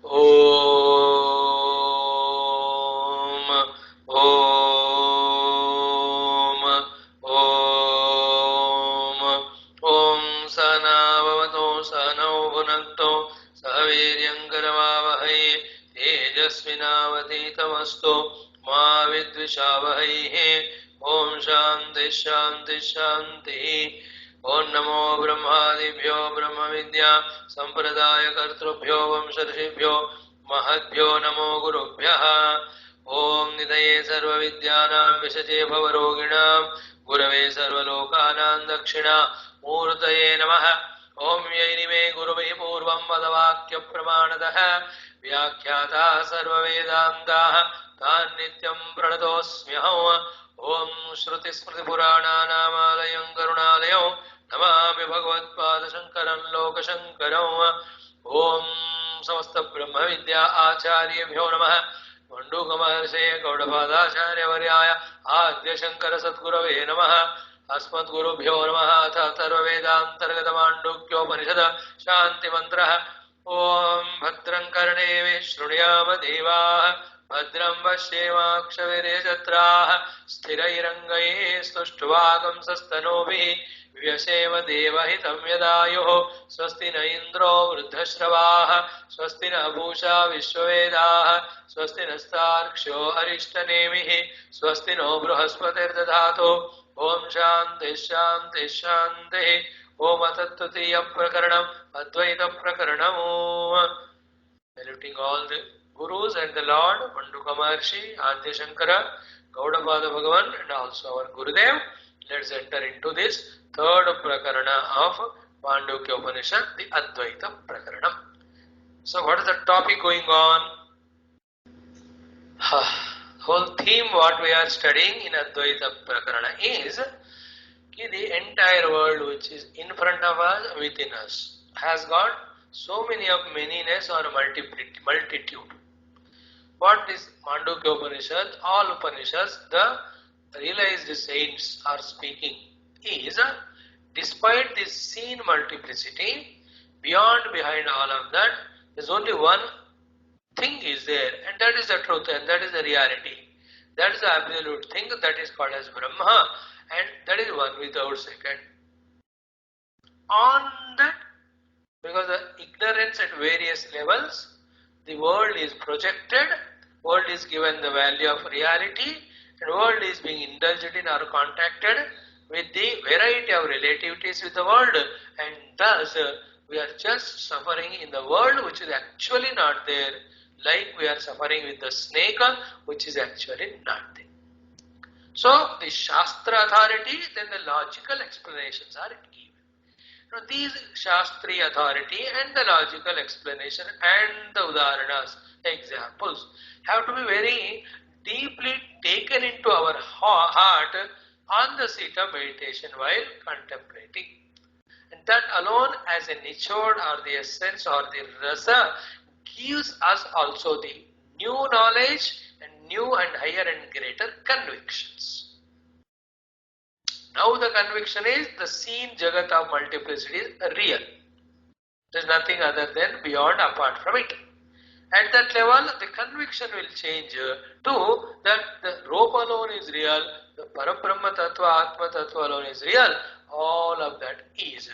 Om Om Om Om Sana Bhavato Sana Bhunakto Sahaviryam Karavavahai Tejasvinavaditamasto Ma Vidvishavahai Om Shanti Shanti Shanti Om Namo Brahmadibhyo Brahma Vidya Sampradaya Kartrubhyo Vamsharshibhyo Mahadbhyo Namo Gurubhyaha Om Nidaye Sarva Vidyanam Vishaje Bhavaroghinam Gurave Sarva Lokanam Dakshina Murtaye Namaha Om Yainime Gurave Purvam Vadavakya Pramanadaha Vyakhyata Sarva Vedantaha Tan Nityam Pranatosmyaham Om Shruti Smriti Purana Namalayam Karunalayam Namami Bhagavad Shankaram Loka Shankaram Om Samasta Brahma Vidya Acharyabhyo Namaha Manduka Maharse Gaudapadacharya Varyaya Adya Shankara Satgurave Namaha Asmat Gurubhyo Namaha Atharva Vedantargata Mandukyo Upanishada Shanti Mantraha Om Bhadram Karneve Shruniyama Devaha Bhadram Vashyemakshavirejatraha Sthirairangaye Stushtvagam Sastanovihi Vyaseva Devahitam Yadayoho Swasti na Indro Vruddhashravah Swasti na Bhusha Vishwavedaha Swasti na Starksho Arishtanemihi Swasti no Bruhaspatir Dadhato Om Shanti Shanti Shanti Om Atattutiya Prakaranam Advaita Prakaranam Saluting all the Gurus and the Lord, Manduka Maharshi, Adya Shankara, Gaudapada Bhagavan and also our Gurudev. Let's enter into this third Prakarana of Mandukya Upanishad, the Advaita Prakaranam. So what is the topic going on? Whole theme what we are studying in Advaita Prakarana is the entire world which is in front of us, within us, has got so many of manyness or multitude. What is Mandukya Upanishad, all Upanishads, the realized saints are speaking is, despite this seen multiplicity, behind all of that, there is only one thing is there, and that is the truth, and that is the reality. That is the absolute thing, that is called as Brahma, and that is one without second. On that, because the ignorance at various levels, the world is projected, world is given the value of reality, and world is being indulged in or contacted with the variety of relativities with the world, and thus we are just suffering in the world which is actually not there, like we are suffering with the snake which is actually not there. So the Shastra authority, then the logical explanations are given. Now these Shastri authority and the logical explanation and the Udharanas, examples, have to be very deeply taken into our heart on the seat of meditation while contemplating. And that alone as a nichod or the essence or the rasa gives us also the new knowledge and new and higher and greater convictions. Now the conviction is the seen jagat of multiplicity is real. There is nothing other than beyond apart from it. At that level, the conviction will change to that the Rupa alone is real, the Parabrahma Tattva, Atma Tattva alone is real, all of that is.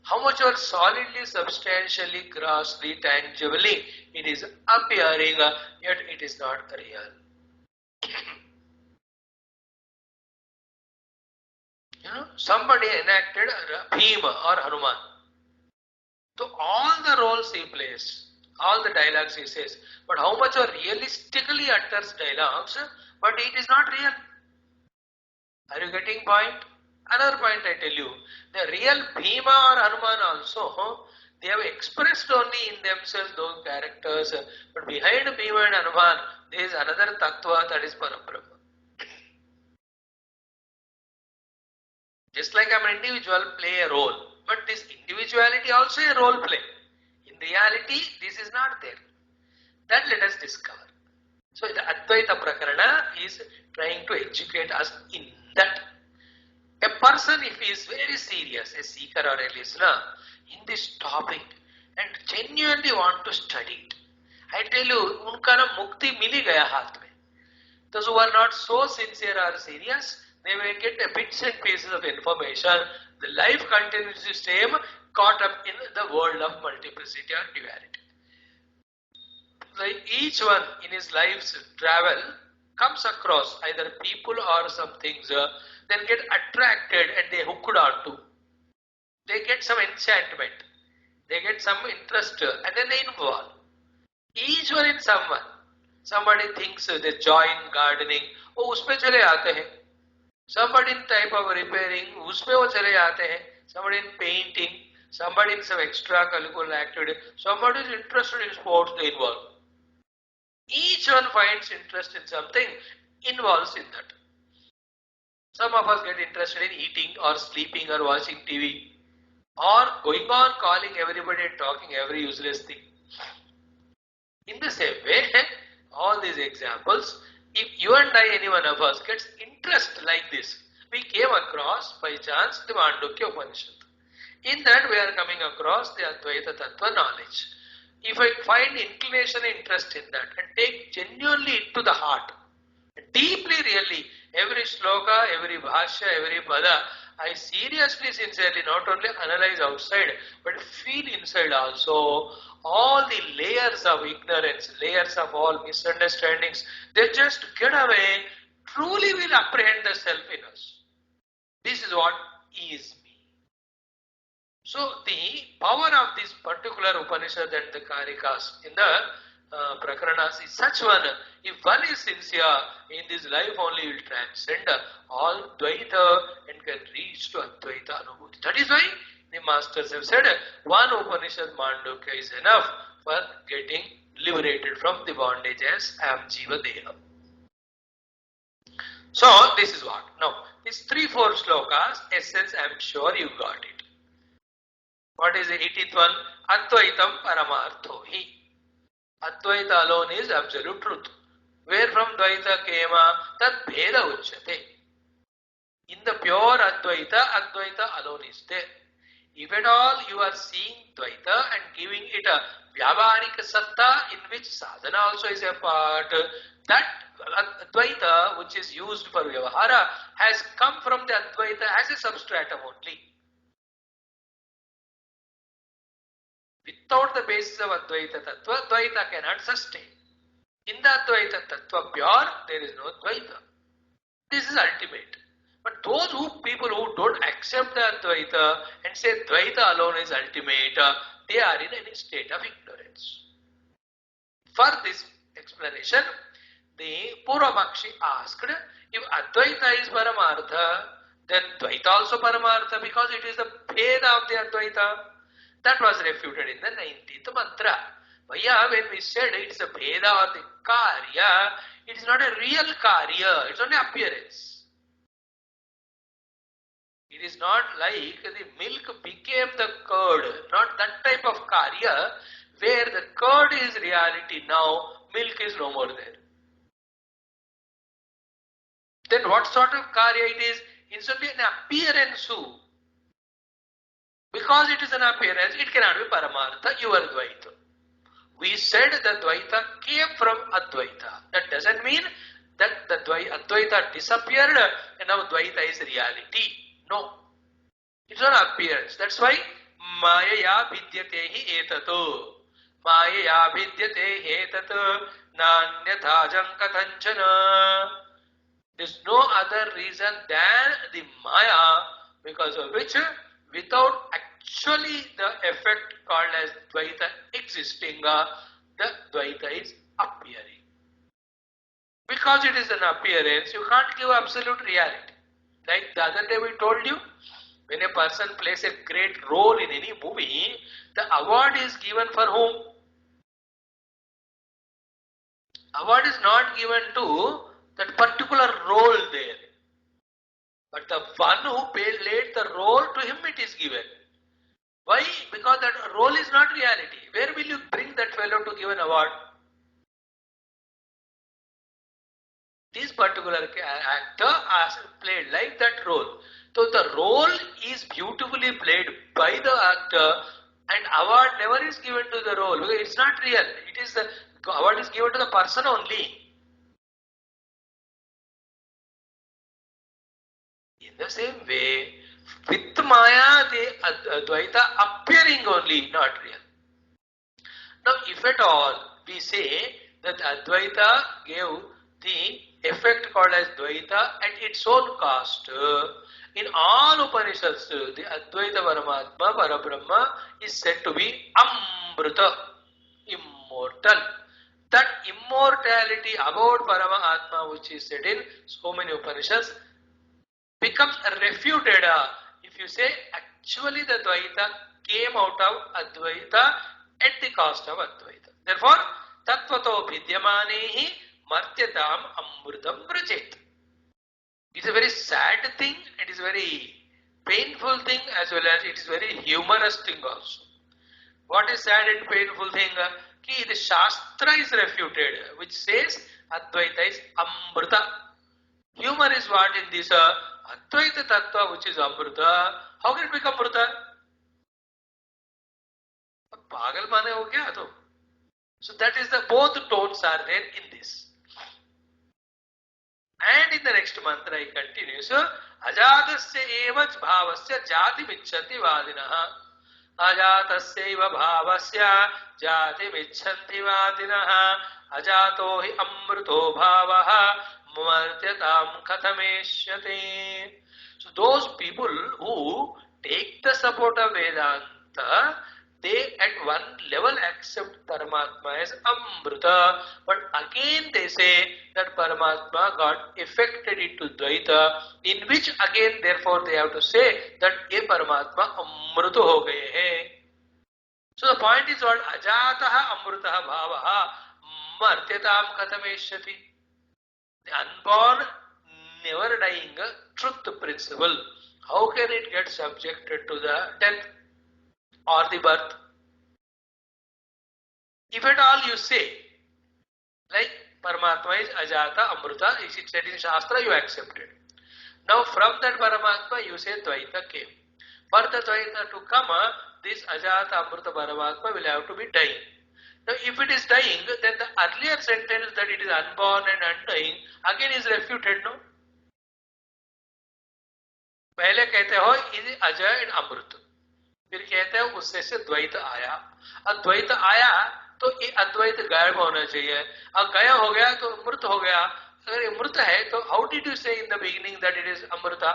How much more solidly, substantially, grossly, tangibly it is appearing, yet it is not real. Somebody enacted Bhima or Hanuman. So all the roles he plays, all the dialogues he says, but how much are realistically utters dialogues, but it is not real. Are you getting point? Another point I tell you, the real Bhima or Hanuman also, they have expressed only in themselves those characters, but behind Bhima and Hanuman, there is another Tattva, that is Parabrahma. Just like an individual play a role, but this individuality also a role play. In reality, this is not there. That let us discover. So the Advaita Prakarana is trying to educate us in that. A person, if he is very serious, a seeker or a listener, in this topic and genuinely want to study it, I tell you, उनका ना मुक्ति मिल ही गया हाथ में. Those who are not so sincere or serious, they may get a bits and pieces of information. The life continues the same, caught up in the world of multiplicity or duality. Like each one in his life's travel comes across either people or some things, then get attracted and they hooked onto. They get some enchantment, they get some interest, and then they involve. Each one in someone. Somebody thinks they join gardening, वो उसमें चले आते हैं. Somebody in type of repairing, उसमें वो चले आते हैं. Somebody in painting, somebody in some extracurricular activity, somebody is interested in sports, they involve. Each one finds interest in something, involves in that. Some of us get interested in eating or sleeping or watching TV or going on calling everybody and talking every useless thing. In the same way, all these examples, if you and I, any one of us, gets interest like this, we came across by chance the Mandukya Upanishad. In that we are coming across the Advaita Tattva knowledge. If I find inclination, interest in that and take genuinely into the heart, deeply really, every shloka, every bhashya, every pada, I seriously, sincerely not only analyze outside, but feel inside also. All the layers of ignorance, layers of all misunderstandings, they just get away, truly will apprehend the self in us. This is what is me. So the power of this particular Upanishad and the Karikas in the Prakaranas is such one, if one is sincere, in this life only will transcend all Dvaita and can reach to Advaita Anubhuti. That is why the masters have said, one Upanishad Mandukya is enough for getting liberated from the bondage as Am Jiva Deha. So, this is what. Now, these 3-4 slokas, essence, I am sure you got it. What is the 18th one? Advaitam Paramartho Hi. Advaita alone is absolute truth. Where from Dvaita came? Tat Bheda Uchyate. In the pure Advaita, Advaita alone is there. If at all you are seeing Dvaita and giving it a Vyavaharika Satta in which sadhana also is a part, that Advaita which is used for Vyavahara has come from the Advaita as a substratum only. Without the basis of Advaita Tattva, Dvaita cannot sustain. In the Advaita Tattva pure, there is no Dvaita. This is ultimate. But those people who don't accept the Advaita and say Dvaita alone is ultimate, they are in any state of ignorance. For this explanation, the Purvamakshi asked, if Advaita is Paramartha, then Dvaita also Paramartha because it is the Bheda of the Advaita. That was refuted in the 19th mantra. Bhaiya, when we said it is a Bheda or the Karya, it is not a real Karya, it is only appearance. It is not like the milk became the curd, not that type of Karya, where the curd is reality now, milk is no more there. Then what sort of Karya it is? It's only an appearance. Because it is an appearance, it cannot be Paramartha, your Dvaita. We said that Dvaita came from Advaita. That doesn't mean that the Advaita disappeared and now Dvaita is reality. No. It's an appearance. That's why Mayaya Vidyate hi etato. Mayaya Vidyate etato Nanyatha Jankatanchana. There's no other reason than the Maya, because of which without actually the effect called as Dvaita existing, the Dvaita is appearing. Because it is an appearance, you can't give absolute reality. Like the other day we told you, when a person plays a great role in any movie, the award is given for whom? Award is not given to that particular role there. But the one who played the role, to him it is given. Why? Because that role is not reality. Where will you bring that fellow to give an award? This particular actor has played like that role. So the role is beautifully played by the actor and award never is given to the role because it's not real. It is the What is given to the person only. In the same way, with Maya, the Advaita appearing only, not real. Now, if at all we say that Advaita gave the effect called as Dvaita at its own cost, in all Upanishads, the Advaita Paramatma, Parabrahma, is said to be Amrita, immortal. That immortality about Paramatma, which is said in so many Upanishads, becomes refuted if you say actually the Dvaita came out of Advaita at the cost of Advaita. Therefore, Tattvato Vidyamanehi Martyatam Amrutam Vrajet. It is a very sad thing, it is a very painful thing, as well as it is a very humorous thing also. What is sad and painful thing? Ki the Shastra is refuted, which says Advaita is Amrita. Humor is what in this Advaita Tattva, which is Amrita. How can it become Amrita? Pagal mane ho gaya to. So that is the both tones are there in this. And in the next mantra he continues, Ajatasya eva bhavasya jati micchanti vadinaha. Ajatasya eva bhavasya jati micchanti vadinaha. Ajato hi amruto bhavaha martyatam kathameshyate. So those people who take the support of Vedanta, they at one level accept Paramatma as Amrita, but again they say that Paramatma got affected into Dvaita, in which again therefore they have to say that ye Paramatma Amrita ho gaye hai. So the point is what? Ajataha Amritaha Bhavaha Martyatam Kathameshyati. The unborn, never dying truth principle. How can it get subjected to the death or the birth? If at all you say, like Paramatma is Ajata, Amrita, is it said in Shastra, you accept it. Now from that Paramatma you say Dvaita came. For the Dvaita to come, this Ajata, Amrita Paramatma will have to be dying. Now if it is dying, then the earlier sentence that it is unborn and undying, again is refuted, no? पहले कहते हो is Ajay and अमृत, फिर कहते हो उससे से द्वैत आया. अब द्वैत आया तो ये अद्वैत गायब होना चाहिए. अब गायब हो गया तो मृत हो गया. अगर ये मृत है तो हाउ डिड यू से in the beginning that it is Amrita?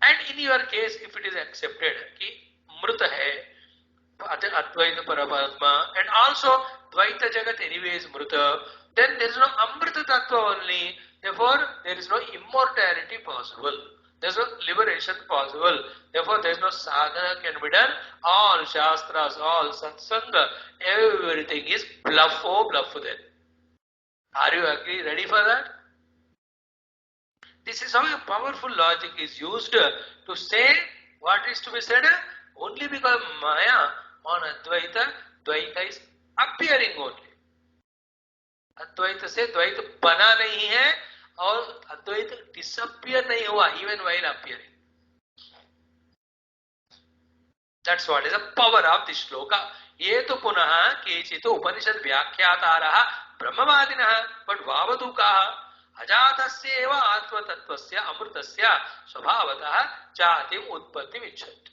And in your case if it is accepted कि मृत है अद्वैत परमात्मा एंड आल्सो द्वैत जगत एनीवे इज मृत, then there is no Amrita Tattva only. Therefore, there is no immortality possible. There is no liberation possible. Therefore, there is no sadhana can be done. All Shastras, all Satsanga, everything is bluff then. Are you agree? Ready for that? This is how a powerful logic is used to say what is to be said. Only because Maya on Advaita, Dvaita is appearing only. अद्वैत से द्वैत बना नहीं है और अद्वैत disappear नहीं हुआ even while appearing. That's what is the power of this श्लोक. ये तो पुनः केचित् उपनिषद व्याख्यातारः ब्रह्मवादिनः बट वावधूकाः अजातस्य एव आत्मतत्त्वस्य अमृतस्य स्वभावतः जातिम् उत्पत्तिम् इच्छन्ति.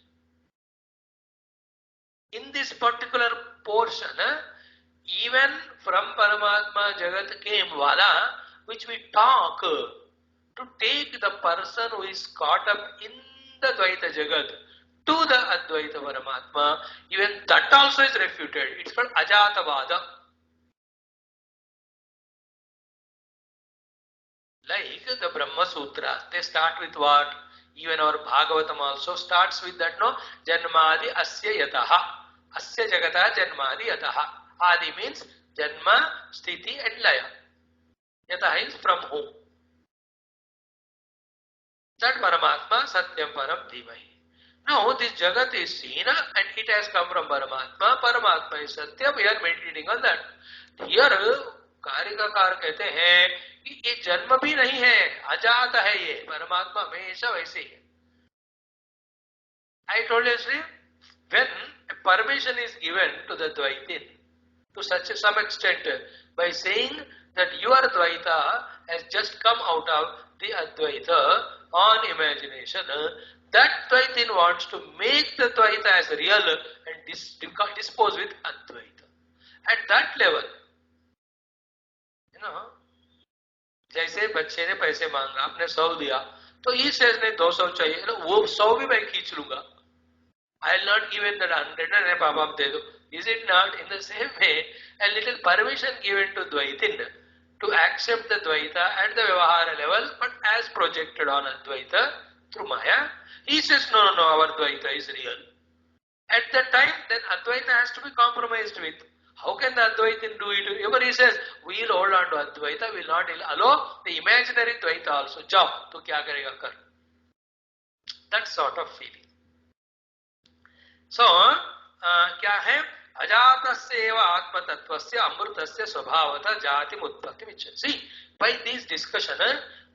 In this particular portion, even from Paramatma Jagat came Vala, which we talk to take the person who is caught up in the Dvaita Jagat to the Advaita Paramatma, even that also is refuted. It's called Ajatavada. Like the Brahma Sutras, they start with what? Even our Bhagavatam also starts with that, no? Janmadi asya yataha. Asya jagata janmadi yataha. Adi means Janma, Sthiti and Laya. Yataha is from whom? That Paramatma Satyam Param Dhimahi. Now this Jagat is seen and it has come from Paramatma. Paramatma is Satyam. We are meditating on that. Here कारिकाकार कहते हैं कि ये जन्म भी नहीं है, अजात है ये. परमात्मा हमेशा वैसे ही है. I told you, when permission is given to the Dvaitin, to some extent by saying that your Dvaita has just come out of the Advaita on imagination. That Dvaitin wants to make the Dvaita as real and dispose with Advaita. At that level, जैसे बच्चे ने पैसे मांगा, आपने 100 दिया, तो he says नहीं 200 चाहिए, वो 100 भी मैं खींच लूंगा. I will not give in that 100 and पापा आप दे दो. Is it not? In the same way, a little permission given to Dvaitin to accept the Dvaita at the Vyavahara level, but as projected on Advaita through Maya, he says no, our Dvaita is real. At that time, then Advaita has to be compromised with. How can the Advaitin do it? Ever he says, we will hold on to Advaita, we will not allow the imaginary Dvaita also. Jao, tu kya karega kar. That sort of feeling. So, क्या है? अजातस्य एव आत्मतत्वस्य अमृतस्य स्वभावतः जातिम उत्पत्तिमिच्छति. See, by this discussion,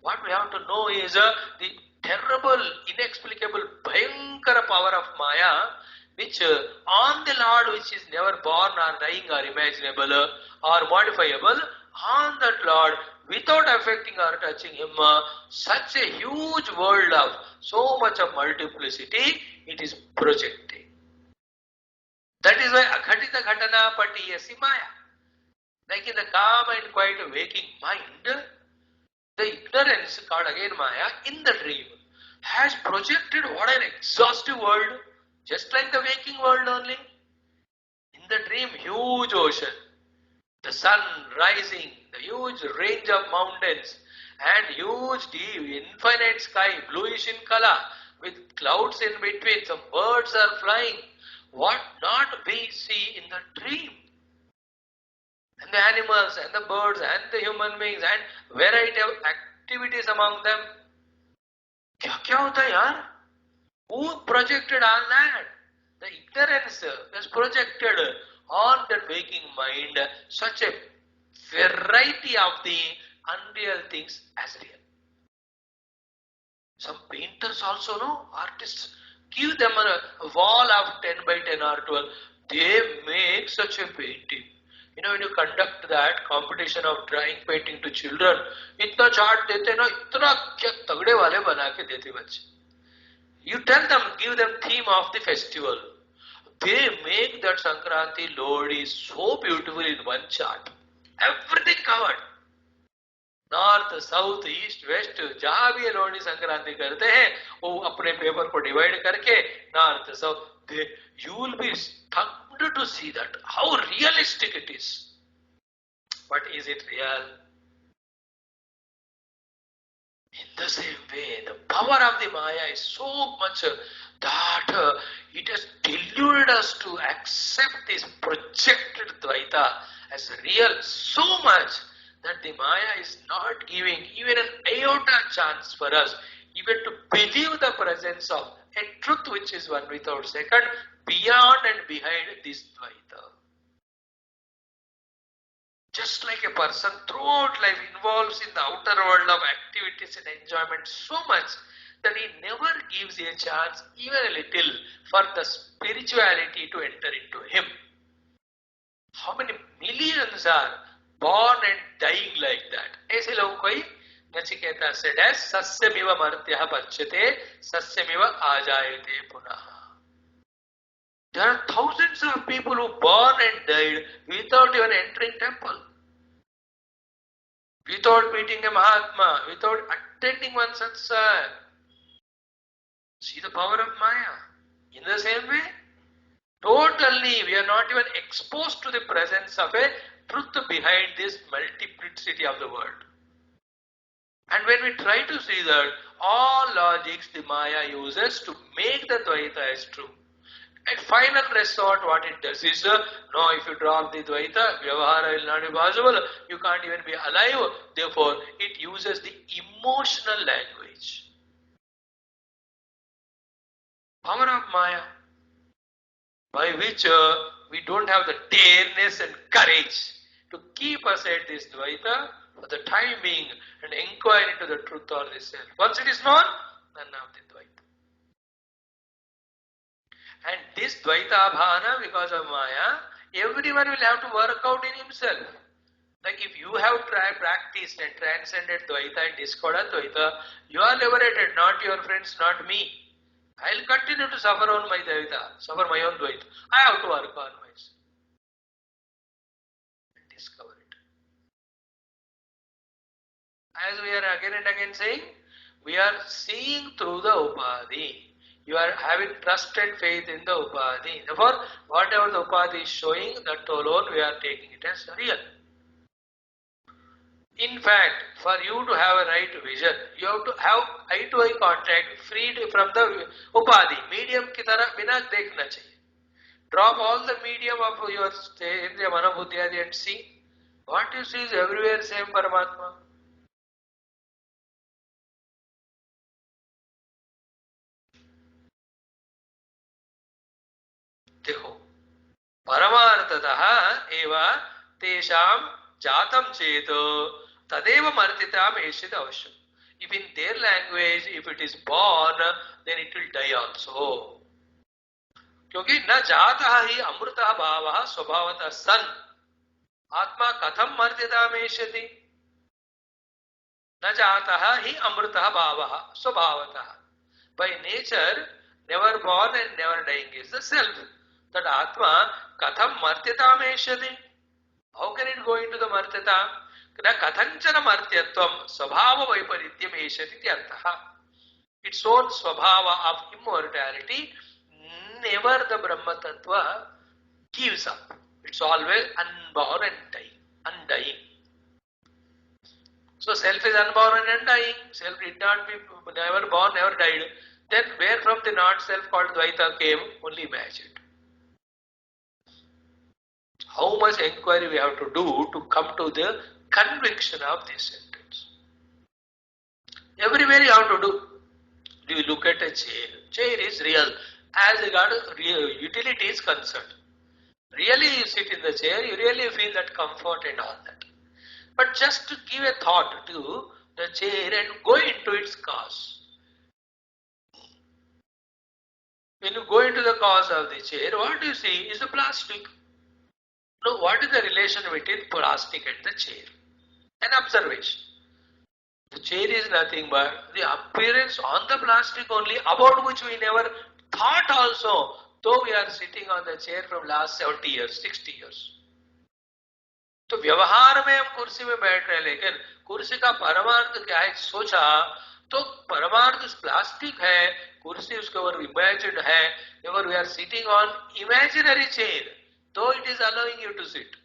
what we have to know is the terrible, inexplicable, bhayankara power of Maya, which on the Lord, which is never born or dying or imaginable or modifiable, on that Lord, without affecting or touching him, such a huge world of so much of multiplicity, it is projecting. That is why aghatita ghatana patiyasi Maya. Like in the calm and quiet waking mind, the ignorance called again Maya in the dream has projected what an exhaustive world, just like the waking world only. In the dream, huge ocean, the sun rising, the huge range of mountains, and huge deep, infinite sky, bluish in color, with clouds in between, some birds are flying. What not we see in the dream? And the animals, and the birds, and the human beings, and variety of activities among them. Kya hota yaar? Who projected all that? The ignorance has projected on that waking mind such a variety of the unreal things as real. Some painters also, artists, give them a wall of 10 by 10 or 12. They make such a painting. When you conduct that competition of drawing painting to children, itna chart dete na, itna kya tagde wale bana ke dete bachche. You tell them, give them theme of the festival. They make that Sankranti Lodi so beautiful in one chart. Everything covered. North, south, east, west, जहाँ भी लोहड़ी संक्रांति करते हैं, वो अपने paper को divide करके north, south, you will be stunned to see that how realistic it is. But is it real? In the same way, the power of the Maya is so much that it has deluded us to accept this projected Dvaita as real so much that the Maya is not giving even an iota chance for us even to believe the presence of a truth which is one without second, beyond and behind this Dvaita. Just like a person throughout life involves in the outer world of activities and enjoyment so much that he never gives a chance, even a little, for the spirituality to enter into him. How many millions are born and dying like that? ऐसे लोगों को ही Nachiketa said as sasyamiva martyah pachyate sasyamiva ajayate punaha. There are thousands of people who born and died without even entering temple, without meeting a Mahatma, without attending one satsang. See the power of Maya. In the same way, totally we are not even exposed to the presence of a truth behind this multiplicity of the world. And when we try to see that, all logics the Maya uses to make the Dvaita as true. At final resort, what it does is, no, if you drop the Dvaita, Vyavahara will not be possible, you can't even be alive. Therefore, it uses the emotional language. Power of Maya, by which we don't have the dareness and courage to keep aside this Dvaita for the time being and inquire into the truth or the self. Once it is known, none of the Dvaita. And this Dvaita Bhana, because of Maya, Everyone will have to work out in himself. Like if you have practiced and transcended Dvaita and discordant Dvaita, you are liberated, not your friends, not me. I'll continue to suffer on my Dvaita, suffer my own Dvaita. I have to work on myself and discover it. As we are again and again saying, we are seeing through the Upadhi. You are having trust and faith in the Upadhi. Therefore, whatever the Upadhi is showing, that alone we are taking it as real. In fact, for you to have a right vision, you have to have eye-to-eye contact, freed from the Upadhi. Medium ki tarah bina dekhna chahiye. Drop all the medium of your Indriya Mana Buddhi Adi and see. What you see is everywhere same Paramatma. देखो परमार्थतः एव तेषां जातं चेत् तदेव मर्तिताम् एषित अवश्यम्. If in their language, if it is born, then it will die also. क्योंकि न जातः ही अमृतः भावः स्वभावतः सन् आत्मा कथं मर्तिताम् एष्यति. न जातः ही अमृतः भावः स्वभावतः. By nature, never born and never dying is the self. That Atma katham martyatam eshyati. How can it go into the martyata? Na kathanchana martyatvam svabhava vaiparityam eshyati tyartha. Its own svabhava of immortality, never the Brahma Tattva gives up. It's always unborn and undying. So self is unborn and undying. Self did not be never born, never died. Then where from the not self called Dvaita came? Only imagine. How much inquiry we have to do to come to the conviction of this sentence. Everywhere you have to do. Do you look at a chair? Chair is real as regards utility is concerned. Really you sit in the chair, you really feel that comfort and all that. But just to give a thought to the chair and go into its cause. When you go into the cause of the chair, what you see is the plastic. Now, what is the relation between plastic and the chair? An observation. The chair is nothing but the appearance on the plastic only, about which we never thought also, though we are sitting on the chair from last 70 years, 60 years. तो व्यवहार में हम कुर्सी में बैठ रहे हैं, लेकिन कुर्सी का परमार्थ क्या है सोचा तो परमार्थ प्लास्टिक है, कुर्सी उसके ऊपर इमेजिन्ड है. Therefore we are sitting on imaginary chair, though it is allowing you to sit.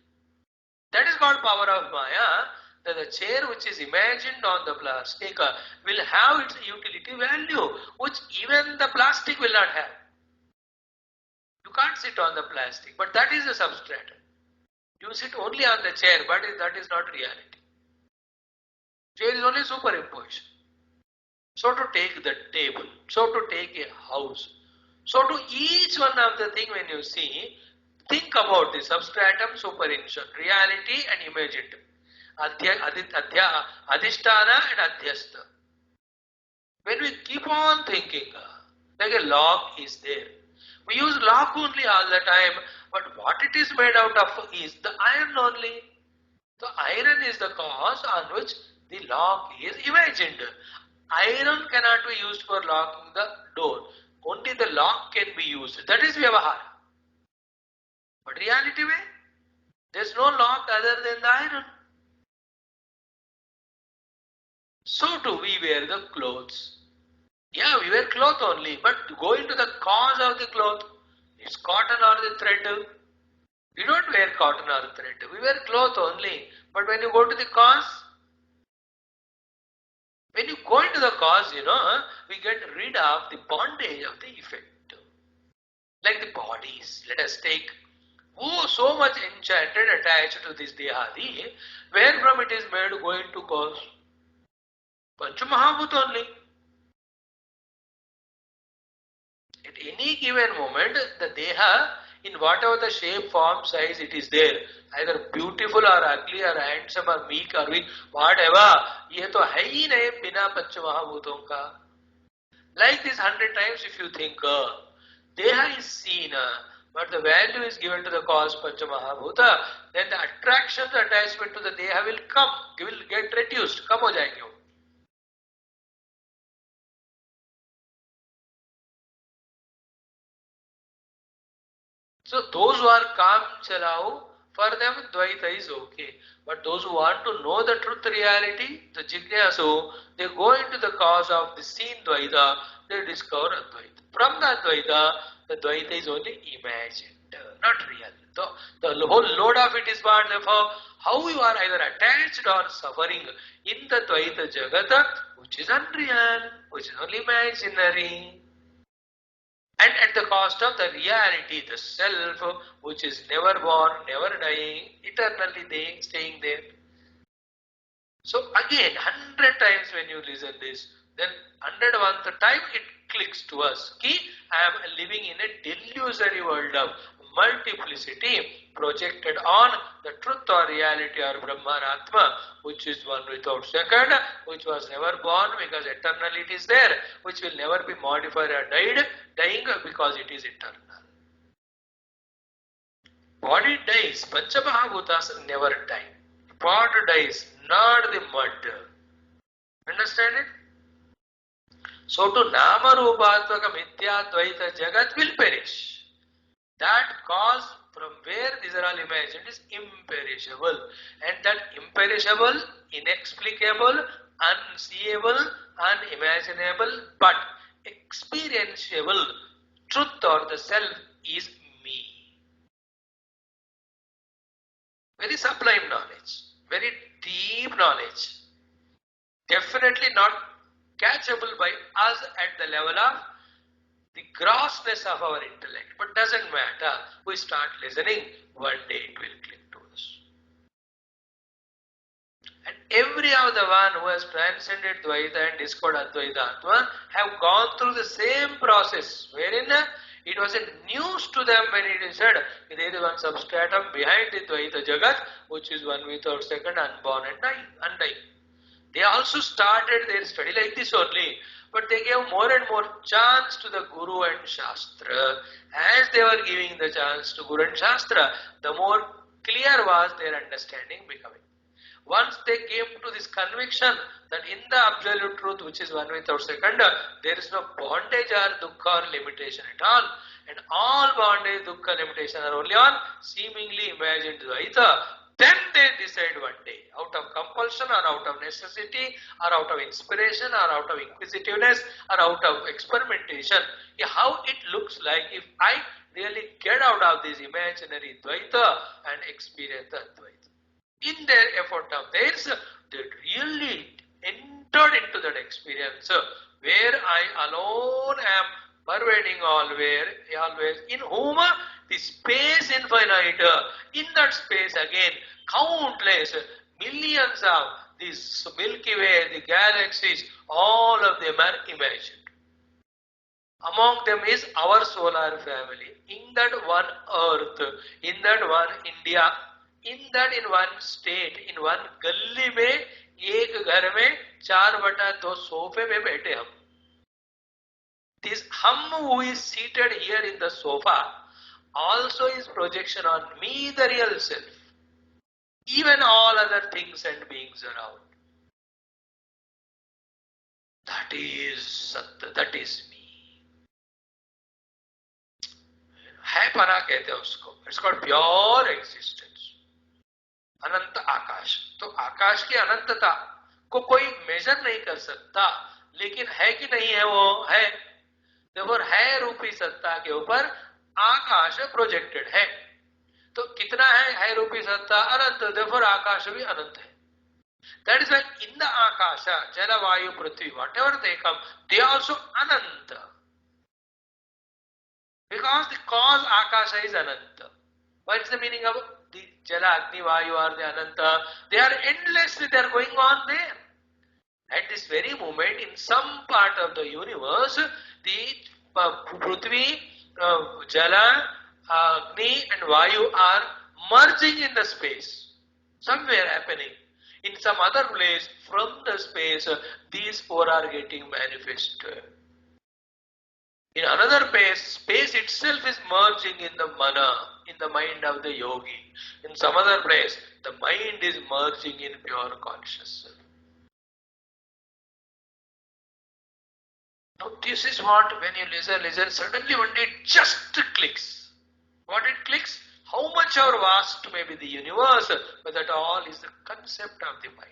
That is called power of Maya, that the chair which is imagined on the plastic will have its utility value, which even the plastic will not have. You can't sit on the plastic, but that is the substrate. You sit only on the chair, but that is not reality. Chair is only superimposition. So to take the table, so to take a house, so to each one of the thing when you see, think about the substratum, superintention, reality and imagined. Adhisthana and adhyastha. When we keep on thinking, like a lock is there. We use lock only all the time, but what it is made out of is the iron only. The iron is the cause on which the lock is imagined. Iron cannot be used for locking the door. Only the lock can be used. That is Vyavahara. But reality way, there is no lock other than the iron. So too we wear the clothes. Yeah, we wear cloth only, but go into the cause of the cloth. It's cotton or the thread. We don't wear cotton or thread. We wear cloth only. But when you go to the cause, when you go into the cause, we get rid of the bondage of the effect. Like the bodies, let us take, so much enchanted, attached to this Dehadi, where from it is made to go into cause? Panchamahabhut only. At any given moment, the Deha, in whatever the shape, form, size it is there, either beautiful or ugly or handsome or meek or weak, whatever, ये तो है ही नहीं बिना पंच महाभूतों का. Like this 100 times if you think, Deha is seen but the value is given to the cause Panchamahabhuta, then the attraction, the attachment to the Deha will come, will get reduced, कम हो जाएंगे वो. So those who are calm chalao, for them Dvaita is okay. But those who want to know the truth reality, the Jignasu, they go into the cause of the seen Dvaita, they discover Advaita. From the Advaita, the Dvaita is only imagined, not real. The whole load of it is born, therefore, how you are either attached or suffering in the Dvaita Jagata, which is unreal, which is only imaginary. And at the cost of the reality, the self, which is never born, never dying, eternally staying there. So again, 100 times when you listen this, then 101th time it clicks to us. Ki, I am living in a delusory world of multiplicity projected on the truth or reality or Brahmanatma, which is one without second, which was never born because eternally it is there, which will never be modified or dying because it is eternal. Body dies, Panchamahabhutas never die. Pot dies, not the mud. Understand it? So to Nama Rupatvaka Mithya Dvaita Jagat will perish. That cause from where these are all imagined is imperishable. And that imperishable, inexplicable, unseeable, unimaginable, but experientiable truth or the self is me. Very sublime knowledge, very deep knowledge. Definitely not catchable by us at the level of the grossness of our intellect. But doesn't matter. We start listening, one day it will click to us. And every other one who has transcended Dvaita and discovered Advaita Atma have gone through the same process, wherein it was a news to them when it is said, there is one substratum behind the Dvaita Jagat, which is one without second, unborn and undying. They also started their study like this only, but they gave more and more chance to the Guru and Shastra. As they were giving the chance to Guru and Shastra, the more clear was their understanding becoming. Once they came to this conviction that in the absolute truth, which is one without second, there is no bondage or dukkha or limitation at all. And all bondage, dukkha, limitation are only on seemingly imagined Dvaita. Then they decide one day, out of compulsion or out of necessity or out of inspiration or out of inquisitiveness or out of experimentation, how it looks like if I really get out of this imaginary Dvaita and experience the Advaita. In their effort of theirs, they really entered into that experience where I alone am pervading always, in whom the space infinite, in that space again, countless millions of this Milky Way, the galaxies, all of them are imagined. Among them is our solar family. In that one earth, in that one India, in one state, in one गली में, एक घर में 4/2 सोफे में बैठे हम. This hum who is seated here in the sofa also is projection on me, the real self. Even all other things and beings around. That is Satya, that is me. है पना कहते हैं उसको. It's called pure existence. अनंत आकाश. तो आकाश की अनंतता को कोई मेजर नहीं कर सकता, लेकिन है कि नहीं है वो है. देखो है रूपी सत्ता के ऊपर आकाश प्रोजेक्टेड है. तो कितना है रूपी सत्ता अनंत, देखो आकाश भी अनंत है. That is why in the akasha, jala, vayu, prithvi, whatever they come, they are also ananta. Because the cause akasha is ananta. What is the meaning of the jala, agni, vayu or the ananta? They are endlessly, they are going on there. At this very moment, in some part of the universe, the prithvi, jala, agni and vayu are merging in the space. Somewhere happening. In some other place, from the space, these four are getting manifested. In another space itself is merging in the mana, in the mind of the yogi. In some other place, the mind is merging in pure consciousness. Now this is what, when you listen, suddenly one day it just clicks. What it clicks? How much or vast may be the universe, but that all is the concept of the mind.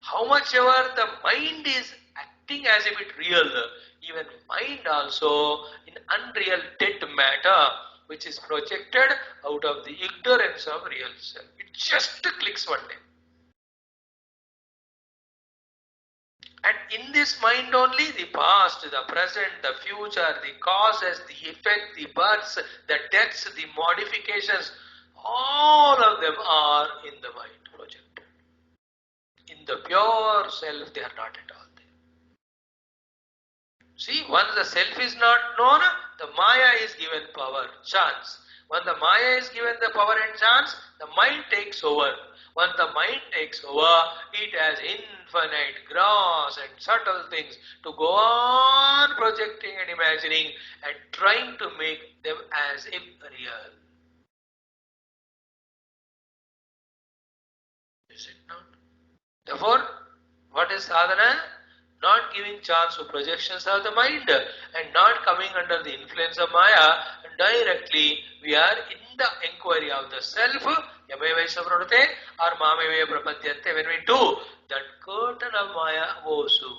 How much ever the mind is acting as if it real, even mind also in unreal dead matter, which is projected out of the ignorance of real self. It just clicks one day. And in this mind only, the past, the present, the future, the causes, the effect, the births, the deaths, the modifications, all of them are in the mind projected. In the pure self, they are not at all there. See, once the self is not known, the Maya is given power, chance. When the Maya is given the power and chance, the mind takes over. When the mind takes over, it has infinite gross and subtle things to go on projecting and imagining and trying to make them as if real. Is it not? Therefore, what is sadhana? Not giving chance to projections of the mind and not coming under the influence of Maya, and directly we are in the inquiry of the self, Yamevaiša Pravrutte or Mamevaya Prapadyante. When we do, that curtain of Maya goes to.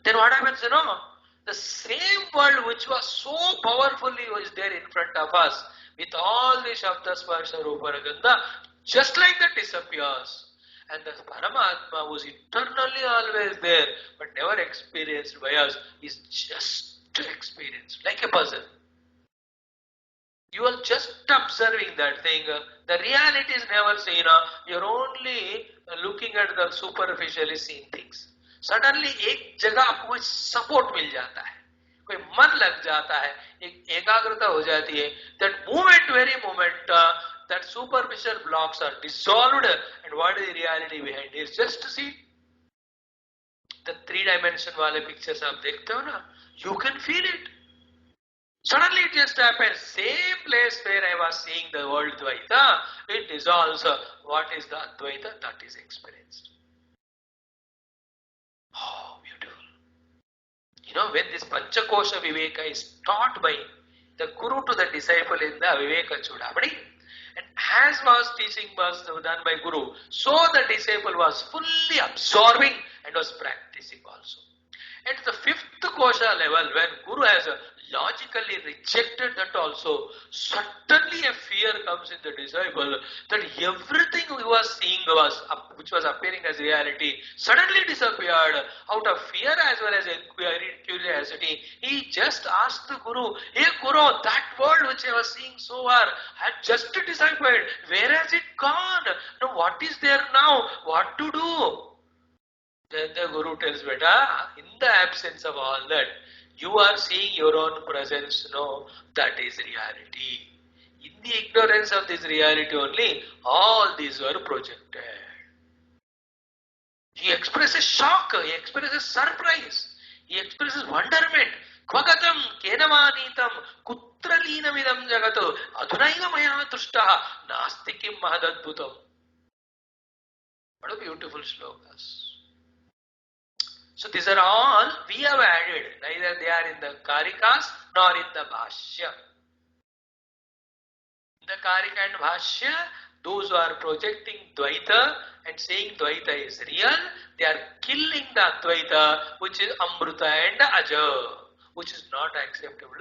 Then what happens, the same world which was so powerfully was there in front of us, with all the Shabda, Sparsha, Rupa, Gandha, just like that disappears. And the Paramatma, who is eternally always there, but never experienced by us, is just experienced, like a puzzle. You are just observing that thing. The reality is never seen. You are only looking at the superficially seen things. Suddenly, एक जगह आपको support मिल जाता है, कोई मन लग जाता है, एक एकाग्रता हो जाती है. That moment, very moment, that superficial blocks are dissolved, and what is the reality behind it? Just to see the 3-dimension वाले pictures आप देखते हो ना, you can feel it. Suddenly it just happens, same place where I was seeing the world Dvaita, it dissolves. What is the Advaita? That is experienced. Oh, beautiful. When this Panchakosha Viveka is taught by the Guru to the disciple in the Viveka Chudamani, and as was teaching was done by Guru, so the disciple was fully absorbing and was practicing also. At the 5th kosha level, when Guru has logically rejected that also, suddenly a fear comes in the disciple that everything he was seeing which was appearing as reality, suddenly disappeared. Out of fear as well as curiosity, he just asked the Guru, "Hey Guru, that world which I was seeing so far had just disappeared. Where has it gone? Now what is there now? What to do?" Then the Guru tells, "Beta, in the absence of all that, you are seeing your own presence, that is reality. In the ignorance of this reality only, all these were projected." He expresses shock, he expresses surprise, he expresses wonderment. Kvagatam kenamanitam kutralinamidam jagato adunaiva maya drushtaha nasti kim mahadadbhutam. What a beautiful slokas. So these are all we have added. Neither they are in the Karikas nor in the Bhashya. In the Karika and Bhashya, those who are projecting Dvaita and saying Dvaita is real, they are killing the Advaita, which is Amruta and Aja, which is not acceptable.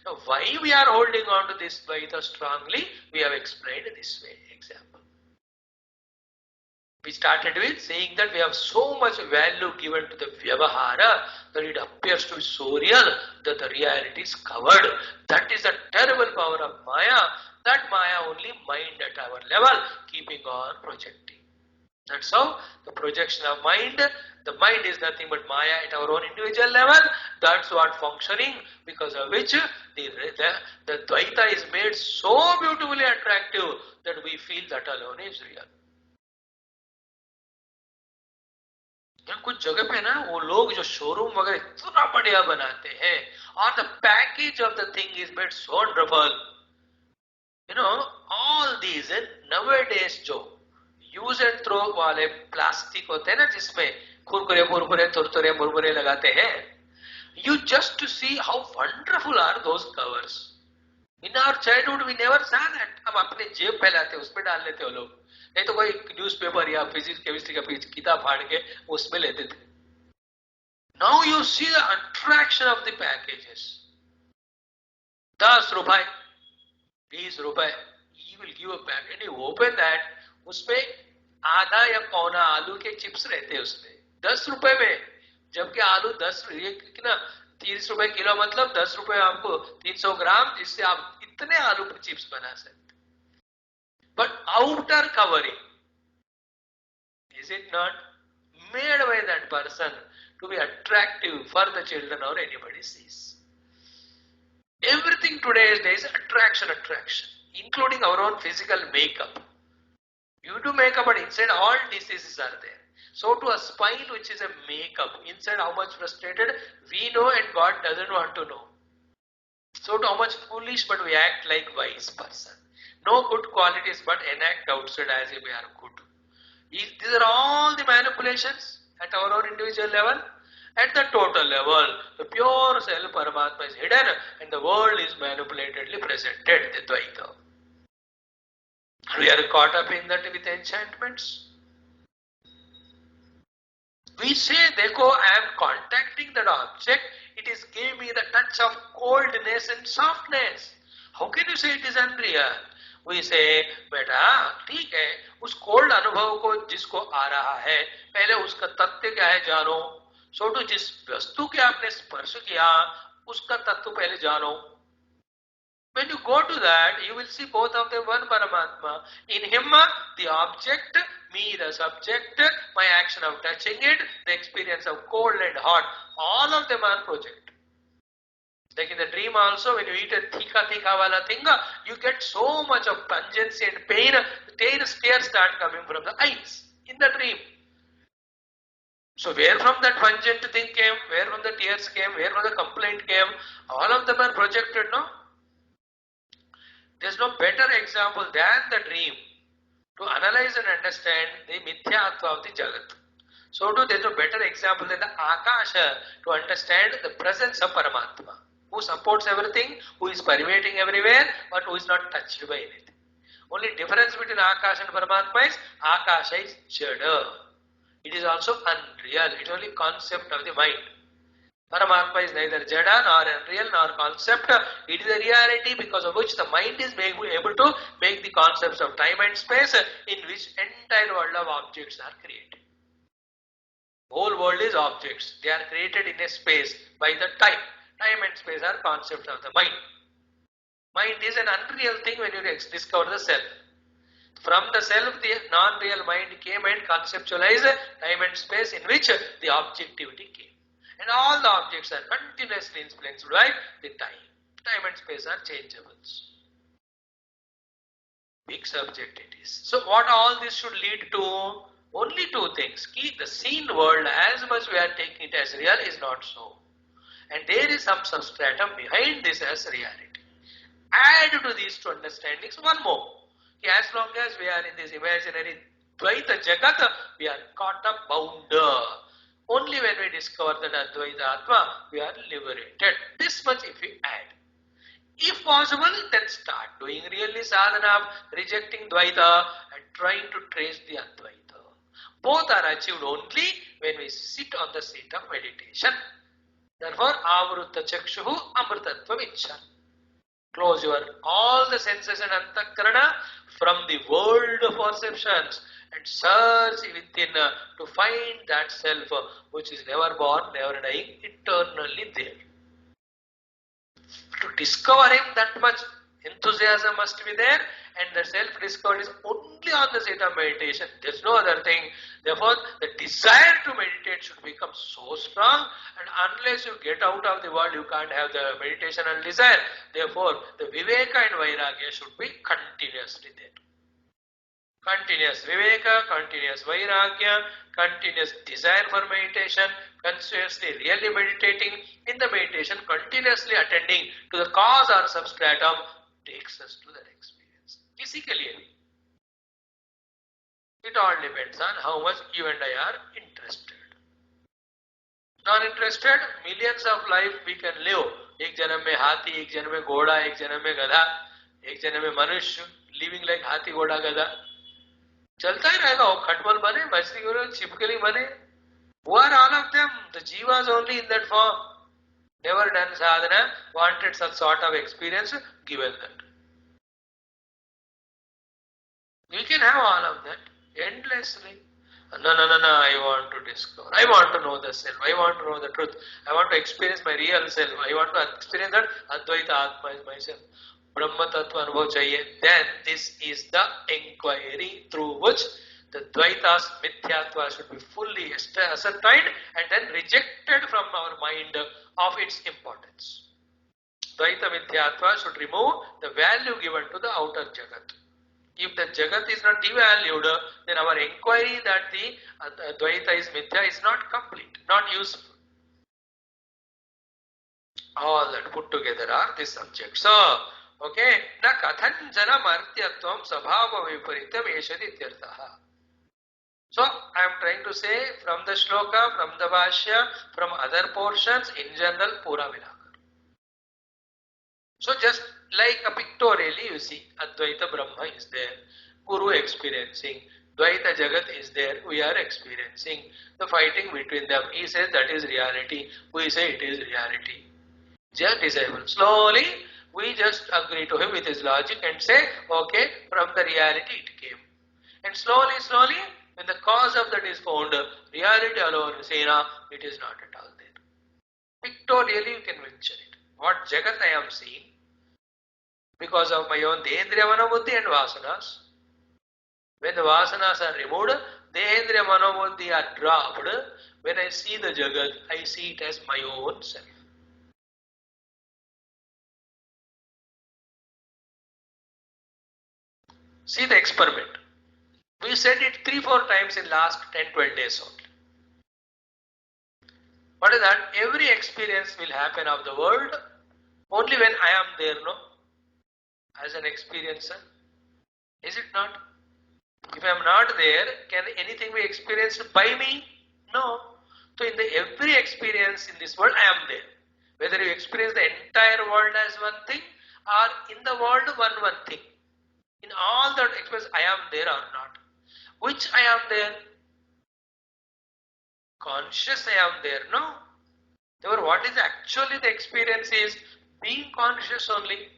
Now, why we are holding on to this Dvaita strongly, we have explained this way. Example. We started with saying that we have so much value given to the Vyavahara that it appears to be so real that the reality is covered. That is the terrible power of Maya. That Maya only mind at our level, keeping on projecting. That's how the projection of mind, the mind is nothing but Maya at our own individual level. That's what functioning, because of which the Dvaita is made so beautifully attractive that we feel that alone is real. कुछ जगह पे ना वो लोग जो showroom वगैरह इतना बढ़िया बनाते हैं और the package of the thing is made so wonderful. All these nowadays जो यूज एंड थ्रो वाले प्लास्टिक होते हैं ना, जिसमें कुरकुरे मुरमुरे तुरतुरे मुरमुरे लगाते हैं, you just to see how wonderful are those covers. In our childhood we never saw that. हम अपने जेब फैलाते उसमें डाल लेते हो लोग, नहीं तो कोई न्यूज़पेपर या फिजिक्स केमिस्ट्री का किताब फाड़ के उसमें लेते थे. Now you see the attraction of the packages. 10 रुपए 20 रुपए, he will give a pack and you open that, उसमें आधा या पौना आलू के चिप्स रहते हैं उसमें 10 रुपए में, जबकि आलू 10 कितना 30 रुपए किलो, मतलब 10 रुपए आपको 300 ग्राम, जिससे आप इतने आलू के चिप्स बना सकते. But outer covering, is it not made by that person to be attractive for the children or anybody sees? Everything today's days attraction, including our own physical makeup. You do makeup, but inside all diseases are there. So to a spine which is a makeup, inside how much frustrated we know and God doesn't want to know. So to how much foolish, but we act like wise person. No good qualities, but enact outside as if we are good. These are all the manipulations at our own individual level. At the total level, the pure self Paramatma is hidden and the world is manipulatedly presented, the Dvaita. We are caught up in that with enchantments. We say, Dekho, I am contacting that object, it is giving me the touch of coldness and softness. How can you say it is unreal? We say, बेटा ठीक है, उस cold अनुभव को जिसको आ रहा है, पहले उसका तत्व क्या है जानो. सो तो जिस वस्तु के आपने स्पर्श किया उसका तत्व पहले जानो. When you go to that, you will see both of them one Paramatma. In him, the object, me the subject, my action of touching it, the experience of cold and hot, all of them are project. Like in the dream also, when you eat a thika wala thing, you get so much of pungency and pain, tears start coming from the eyes in the dream. So where from that pungent thing came, where from the tears came, where from the complaint came, all of them are projected, no? There's no better example than the dream to analyze and understand the mithyatva of the Jagat. So too there's no better example than the Akasha to understand the presence of Paramatma, who supports everything, who is permeating everywhere, but who is not touched by anything. Only difference between Akasha and Paramatma is Akasha is Jada. It is also unreal. It is only concept of the mind. Paramatma is neither Jada nor unreal nor concept. It is a reality because of which the mind is able to make the concepts of time and space, in which entire world of objects are created. Whole world is objects. They are created in a space by the time. Time and space are concepts of the mind. Mind is an unreal thing when you discover the self. From the self, the non-real mind came and conceptualized time and space in which the objectivity came. And all the objects are continuously influenced by the time. Time and space are changeables. Big subject it is. So what all this should lead to? Only two things. Key, the seen world, as much we are taking it as real, is not so. And there is some substratum behind this as reality. Add to these two understandings one more. As long as we are in this imaginary Dvaita Jagat, we are caught up, bound. Only when we discover that Advaita Atma, we are liberated. This much if we add. If possible, then start doing really sadhana, rejecting Dvaita and trying to trace the Advaita. Both are achieved only when we sit on the seat of meditation. Therefore, Avrutta Chakshuhu Amritatva Vichya. Close your all the senses and antakarana from the world of perceptions and search within to find that self which is never born, never dying, eternally there. To discover him, that much enthusiasm must be there, and the self-discovery is only on the state of meditation. There is no other thing. Therefore, the desire to meditate should become so strong, and unless you get out of the world, you can't have the meditation and desire. Therefore, the Viveka and Vairagya should be continuously there. Continuous Viveka, continuous Vairagya, continuous desire for meditation, continuously really meditating in the meditation, continuously attending to the cause or substratum takes us to that experience. Physically, it all depends on how much you and I are interested. Non-interested, millions of life we can live. एक जन्म में हाथी, एक जन्म में घोड़ा, एक जन्म में गधा, एक जन्म में मनुष्य, लिविंग लाइक हाथी घोड़ा गधा, चलता ही रहेगा. वो खटमल बने, मछली बने, छिपकली बने. Who are all of them? The jivas only in that form. Never done sadhana, wanted such sort of experience, given that. We can have all of that endlessly. No, I want to discover. I want to know the self. I want to know the truth. I want to experience my real self. I want to experience that Advaita Atma is myself. Brahma Tattva Anubhav chahiye. Then this is the inquiry through which the Dvaita's Mithyatva should be fully ascertained and then rejected from our mind of its importance. Dvaita Mithyatva should remove the value given to the outer Jagat. If the Jagat is not devalued, then our inquiry that the Dvaita is Mithya is not complete, not useful. All that put together are the subjects. So, okay, na kathanjana martyatvam sabhava viparitam eshadi tirthaha. So, I am trying to say from the shloka, from the Bhashya, from other portions, in general, Pura Vinakar. So, just like a pictorially, you see, Advaita Brahma is there, Guru experiencing, Dvaita Jagat is there, we are experiencing the fighting between them. He says that is reality, we say it is reality. Just disable. Slowly, we just agree to him with his logic and say, okay, from the reality it came. And slowly, when the cause of that is found, reality alone, Sena, it is not at all there. Pictorially, you can mention it. What Jagat I am seeing, because of my own Dehendriya Manobuddhi and Vasanas. When the Vasanas are removed, Dehendriya Manobuddhi are dropped. When I see the Jagat, I see it as my own self. See the experiment. We said it 3-4 times in last 10-12 days only. What is that? Every experience will happen of the world only when I am there, no? As an experiencer. Is it not? If I am not there, can anything be experienced by me? No. So in every experience in this world, I am there. Whether you experience the entire world as one thing or in the world one thing. In all that experience, I am there or not. Which I am there? Conscious I am there, no? Therefore, what is actually the experience is being conscious only.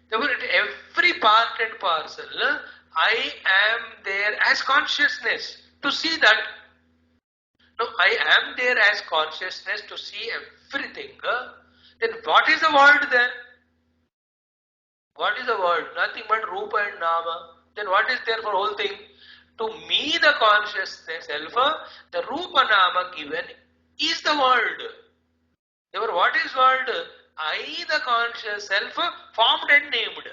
Therefore, at every part and parcel, I am there as consciousness to see that. No, I am there as consciousness to see everything. Then what is the world then? What is the world? Nothing but Rupa and Nama. Then what is there for whole thing? To me, the consciousness self, the Rupa Nama given is the world. Therefore, what is world? I, the conscious self, formed and named.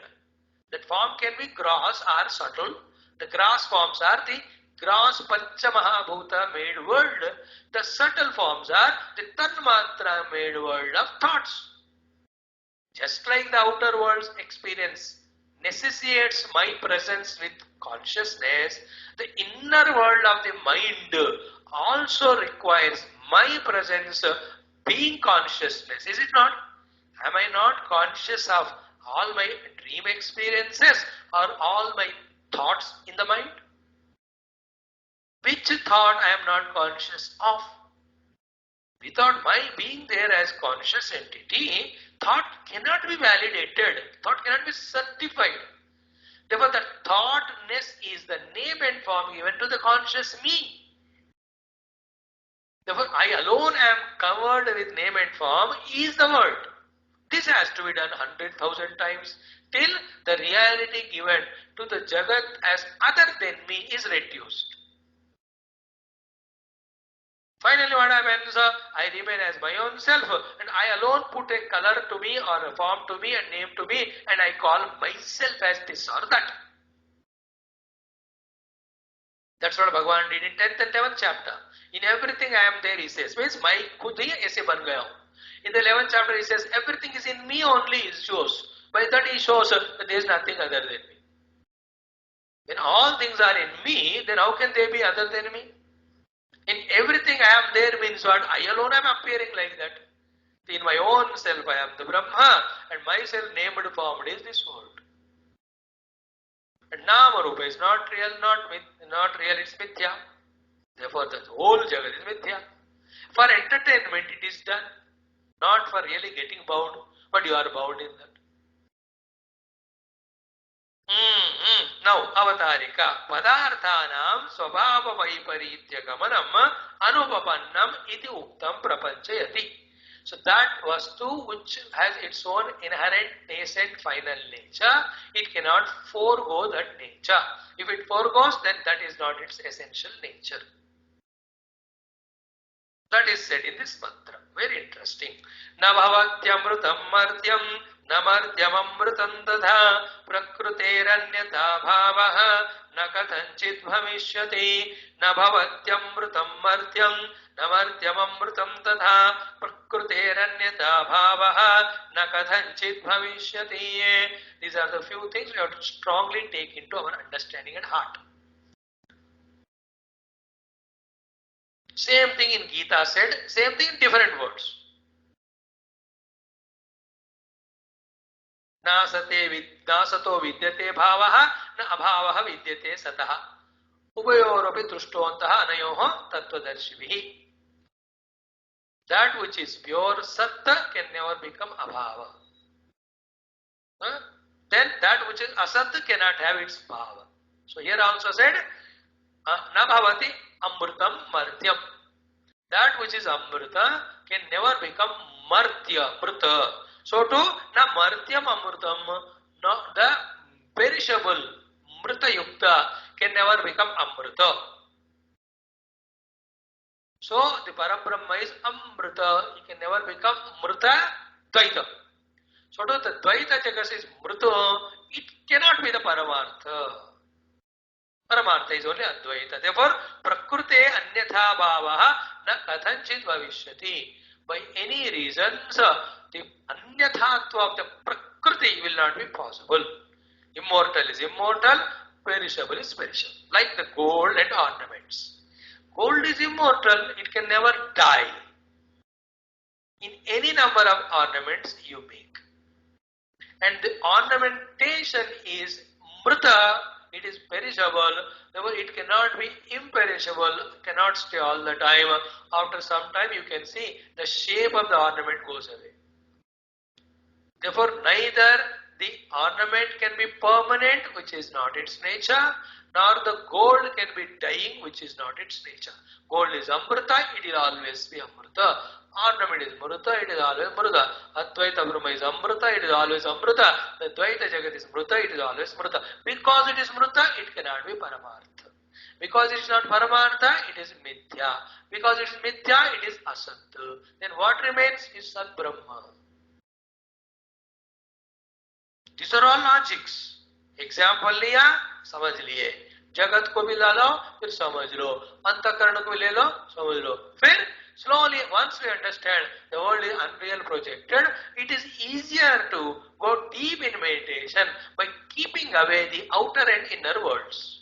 That form can be gross or subtle. The gross forms are the gross Pancha Mahabhuta made world. The subtle forms are the Tanmatra made world of thoughts. Just like the outer world's experience necessitates my presence with consciousness, the inner world of the mind also requires my presence being consciousness. Is it not? Am I not conscious of all my dream experiences or all my thoughts in the mind? Which thought I am not conscious of? Without my being there as conscious entity, thought cannot be validated. Thought cannot be certified. Therefore, the thoughtness is the name and form given to the conscious me. Therefore, I alone am covered with name and form is the world. This has to be done 100,000 times till the reality given to the Jagat as other than me is reduced. Finally, what happens? I remain as my own self and I alone put a color to me or a form to me and name to me and I call myself as this or that. That's what Bhagavan did in 10th and 11th chapter. In everything I am there, he says. Means मैं खुद ही ऐसे बन गया हूँ. In the 11th chapter he says everything is in me only, he shows. By that he shows that there is nothing other than me. When all things are in me, then how can they be other than me? In everything I am there means what? I alone am appearing like that. In my own self I am the Brahma, and myself named formed is this world. And Nama Rupa is not real, not real, it's Mithya. Therefore the whole Jagat is Mithya. For entertainment it is done, not for really getting bound, but you are bound in that. Now, Avatarika. Padarthanam svabhava vaiparitya gamanam anupapannam iti uktam prapanchayati. So that vastu which has its own inherent nascent final nature, it cannot forego that nature. If it foregoes, then that is not its essential nature. That is said in this mantra. Very interesting. Na bhavatyamrutam martyam na martyamamrutam tadha prakruteranyata bhavaha na kathanchit bhavishyati na bhavatyamrutam martyam na martyamamrutam tadha prakruteranyata bhavaha na kathanchit bhavishyati. These are the few things we have to strongly take into our understanding and heart. Same thing in Gita said, same thing in different words. Nasato vidyate bhavaha na abhavaha vidyate sataha. Ubayoropi drushtoantaha anayoha tattvadarshibhihi. That which is pure satta can never become abhava. Then that which is asatta cannot have its bhava. So here also said, na bhavati amrutam martyam. That which is amrita can never become martya, mrita. So too, na martyam amrutam, no, the perishable mrita yukta can never become amrita. So the Parabrahma is amrita, it can never become mrita dvaita. So too, the dvaita jagat is mrita, it cannot be the Paramartha. Paramartha is only Advaita. Therefore, Prakrute Anyatha Bhavaha na Kathanchit Bhavishyati. By any reasons, the Anyathatva of the Prakriti will not be possible. Immortal is immortal, perishable is perishable. Like the gold and ornaments. Gold is immortal, it can never die. In any number of ornaments you make. And the ornamentation is Mrita. It is perishable, therefore it cannot be imperishable, cannot stay all the time. After some time you can see the shape of the ornament goes away. Therefore neither the ornament can be permanent, which is not its nature, nor the gold can be dying, which is not its nature. Gold is amrita, it will always be amrita. Ornament is mrita, it is always mrita. Advaita Brahma is amrita, it is always amrita. The Dvaita Jagat is mrita, it is always mrita. Because it is mrita, it cannot be Paramartha. Because it is not Paramartha, it is Mithya. Because it is Mithya, it is Asat. Then what remains is Sat Brahma. These are all logics. Example लिया, समझ लिए. जगत को भी ला लो, फिर समझ लो. अंतःकरण को भी ले लो, समझ लो. फिर slowly, once we understand the world is unreal projected, it is easier to go deep in meditation by keeping away the outer and inner worlds.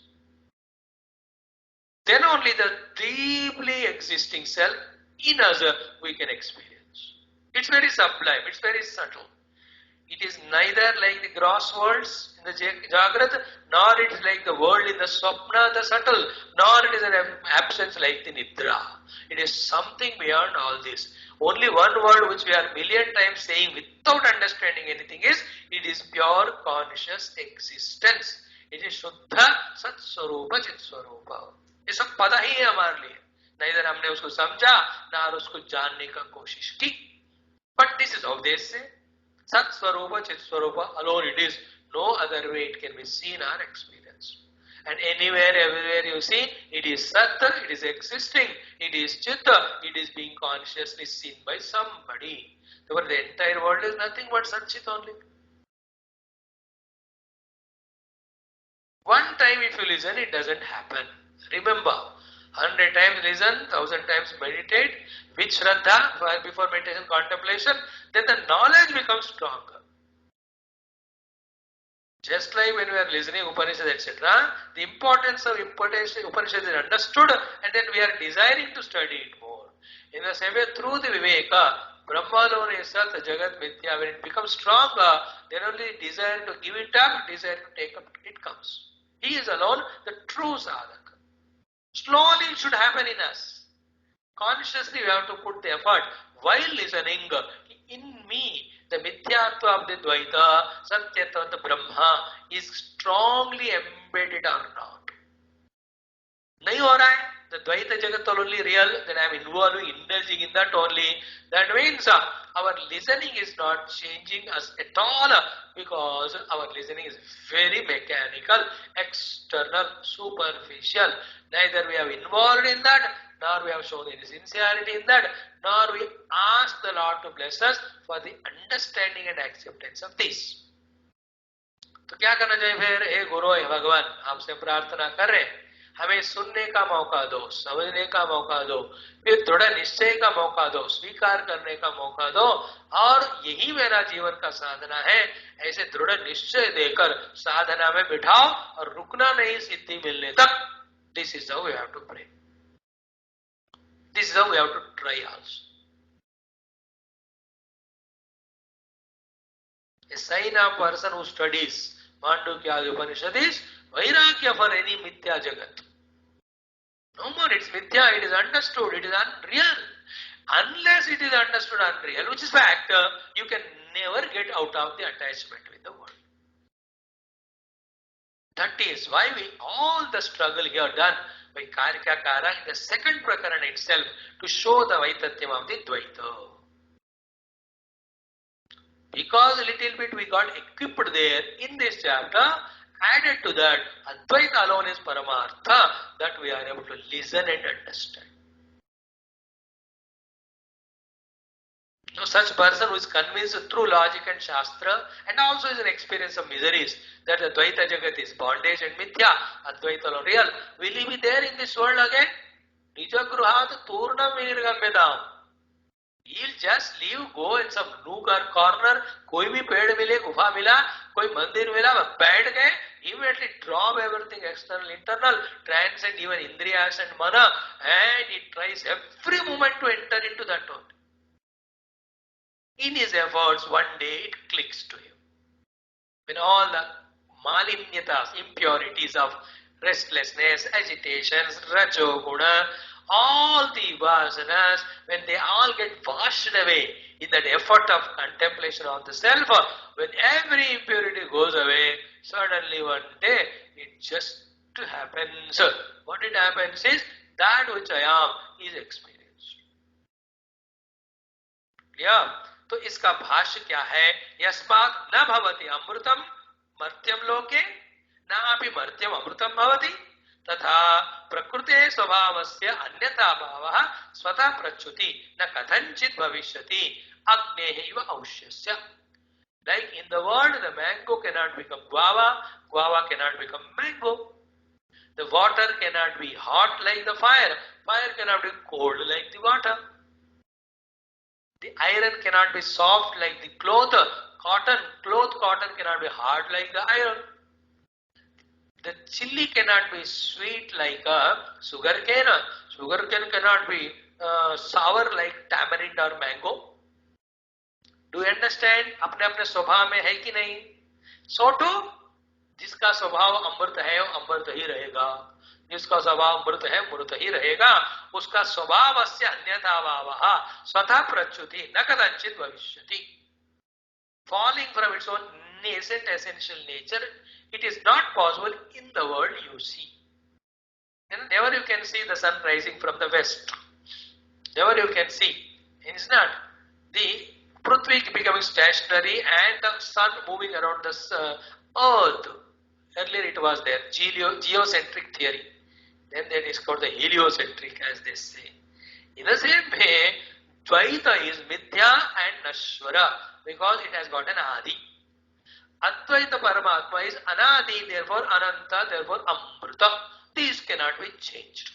Then only the deeply existing self in us we can experience. It's very sublime, it's very subtle. It is neither like the gross worlds in the Jagrat, nor it is like the world in the Swapna, the subtle, nor it is an absence like the Nidra. It is something beyond all this. Only one word which we are million times saying without understanding anything is, it is pure conscious existence. It is Shuddha Sat Swarupa Chit Swarupa. ये सब पता ही है हमारे लिए. Neither हमने उसको समझा, ना उसको जानने का कोशिश की. But this is how they say. Sat Swarupa Chit Swarupa alone it is. No other way it can be seen or experienced. And anywhere, everywhere you see, it is Sat, it is existing, it is Chitta, it is being consciously seen by somebody. Therefore the entire world is nothing but Sat Chit only. One time if you listen, it doesn't happen. Remember, 100 times listen, 1000 times meditate, with Shraddha before meditation contemplation, then the knowledge becomes stronger. Just like when we are listening Upanishad, etc., the importance of Upanishad is understood and then we are desiring to study it more. In the same way, through the Viveka, Brahma alone is Sat, Jagat, Mithya, when it becomes stronger, then only desire to give it up, desire to take up, it comes. He is alone the true sadhaka. Slowly it should happen in us. Consciously we have to put the effort while listening. In me, the Mithyatva of the Dvaita, Satyatva of the Brahma is strongly embedded or not. Nahi ho raha hai. The Dvaita Jagat are only real, then I am involving, indulging in that only. That means our listening is not changing us at all because our listening is very mechanical, external, superficial. Neither we have involved in that, nor we have shown any sincerity in that, nor we ask the Lord to bless us for the understanding and acceptance of this. तो क्या करना चाहिए फिर? हे गुरु, हे भगवान, आपसे प्रार्थना कर रहे हैं, हमें सुनने का मौका दो, समझने का मौका दो, फिर दृढ़ निश्चय का मौका दो, स्वीकार करने का मौका दो, और यही मेरा जीवन का साधना है, ऐसे दृढ़ निश्चय देकर साधना में बिठाओ और रुकना नहीं सिद्धि मिलने तक. This is how we have to pray. This is how we have to try also. A sign of person who studies Mandukya Upanishad is Vairagya for any Mithya Jagat. No more, it's Mithya, it is understood, it is unreal. Unless it is understood unreal, which is fact, you can never get out of the attachment with the world. That is why all the struggle here done by Karikakara in the second Prakarana itself to show the Vaitatyam of the Dvaita. Because a little bit we got equipped there in this chapter, added to that, Advaita alone is Paramartha, that we are able to listen and understand. No such person who is convinced through logic and Shastra and also is an experience of miseries that Advaita Jagat is bondage and Mithya, Advaita alone real. Will he be there in this world again? Nija Gruhat Turnam Virgambedam. He'll just leave, go in some nook or corner, कोई भी पेड़ मिले, गुफा मिला, कोई मंदिर मिला, बैठ गए, immediately drop everything external, internal, transcend even indriyas and mana, and he tries every moment to enter into that world. In his efforts, one day it clicks to him. When all the malimnyatas, impurities of restlessness, agitations, rajoguna, all the vasanas, when they all get washed away in that effort of contemplation of the self, when every impurity goes away, suddenly one day it just happens. What it happens is that which I am is experienced. Clear? तो इसका भाष्य क्या है? यस्मात् न भवति अमृतम मर्त्यम लोके न अपि मर्त्यम अमृतम भवति तथा प्रकृते स्वभावस्य अन्यथा भावः स्वतः प्रच्युति न कथंचित् भविष्यति अग्नेः इव औष्यस्य. Like in the world, the mango cannot become guava, guava cannot become mango. The water cannot be hot like the fire, fire cannot be cold like the water. The iron cannot be soft like the cloth, cotton cannot be hard like the iron. The chili cannot be sweet like a sugarcane. Sugarcane cannot be sour like tamarind or mango. Do you understand? अपने अपने स्वभाव में है कि नहीं? So too, जिसका स्वभाव अमृत है वो अमृत ही रहेगा, जिसका स्वभाव मृत है मृत ही रहेगा, उसका स्वभाव अस्य अन्यथा भावः स्वतः प्रच्युति न कदाचित् भविष्यति. Falling from its own nascent essential nature, it is not possible in the world you see. And never you can see the sun rising from the west. Never you can see. It's not. The Prithvi becoming stationary and the sun moving around the earth. Earlier it was there, geocentric theory. Then they discovered the heliocentric, as they say. In the same way, Dvaita is Mithya and Nashvara because it has got an Adi. Advaita Paramatma is Anadi, therefore Ananta, therefore Amrita. these cannot be changed.